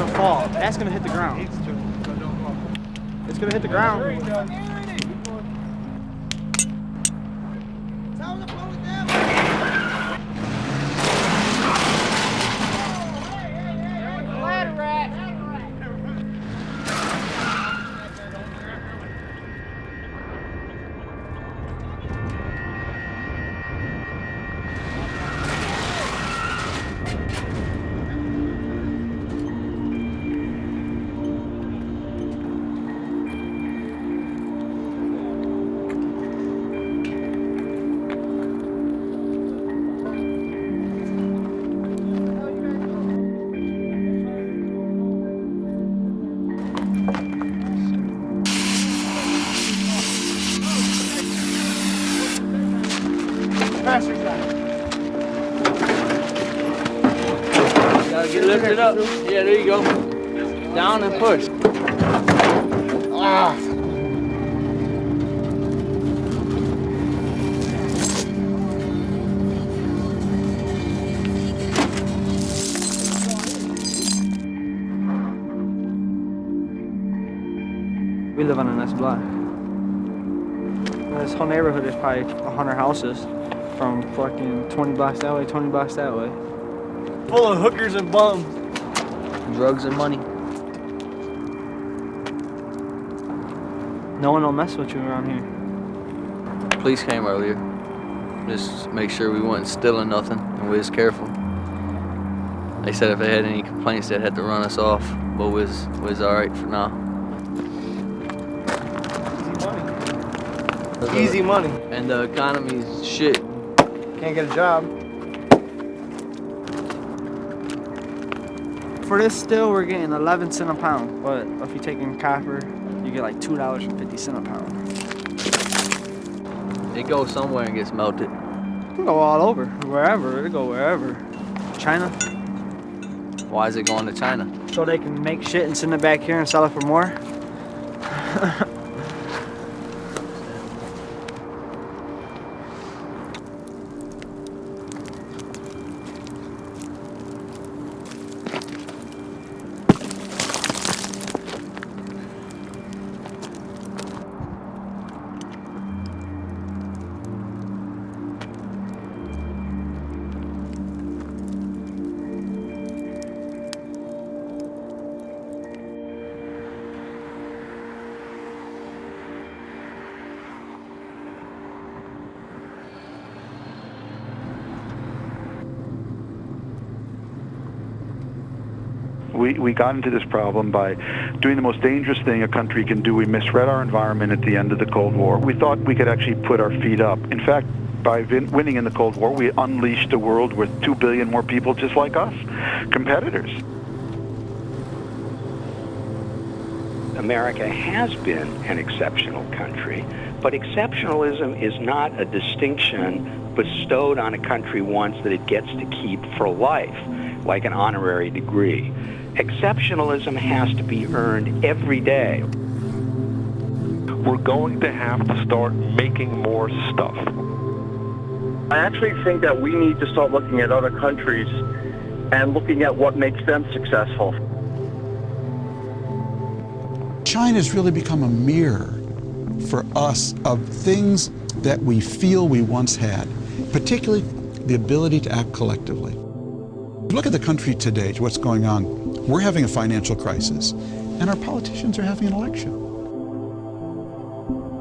gonna fall. That's gonna hit the ground. It's gonna hit the ground. Gotta get lifted up. Yeah, there you go. Down and push. Ah. We live on a nice block. This whole neighborhood is probably 100 houses from fucking 20 blocks that way, 20 blocks that way. Full of hookers and bums. Drugs and money. No one will mess with you around here. Police came earlier. Just make sure we wasn't stealing nothing and we was careful. They said if they had any complaints they'd have to run us off, but we was alright for now. Easy money. And the economy's shit. Can't get a job. For this still, we're getting 11 cents a pound, but if you're taking copper, you get like $2.50 a pound. It goes somewhere and gets melted. It can go all over, wherever, it'll go wherever. China. Why is it going to China? So they can make shit and send it back here and sell it for more. We got into this problem by doing the most dangerous thing a country can do. We misread our environment at the end of the Cold War. We thought we could actually put our feet up. In fact, by winning in the Cold War, we unleashed a world with 2 billion more people just like us, competitors. America has been an exceptional country, but exceptionalism is not a distinction bestowed on a country once that it gets to keep for life, like an honorary degree. Exceptionalism has to be earned every day. We're going to have to start making more stuff. I actually think that we need to start looking at other countries and looking at what makes them successful. China's really become a mirror for us of things that we feel we once had, particularly the ability to act collectively. Look at the country today, what's going on. We're having a financial crisis, and our politicians are having an election.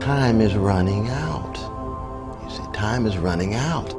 Time is running out. You see, time is running out.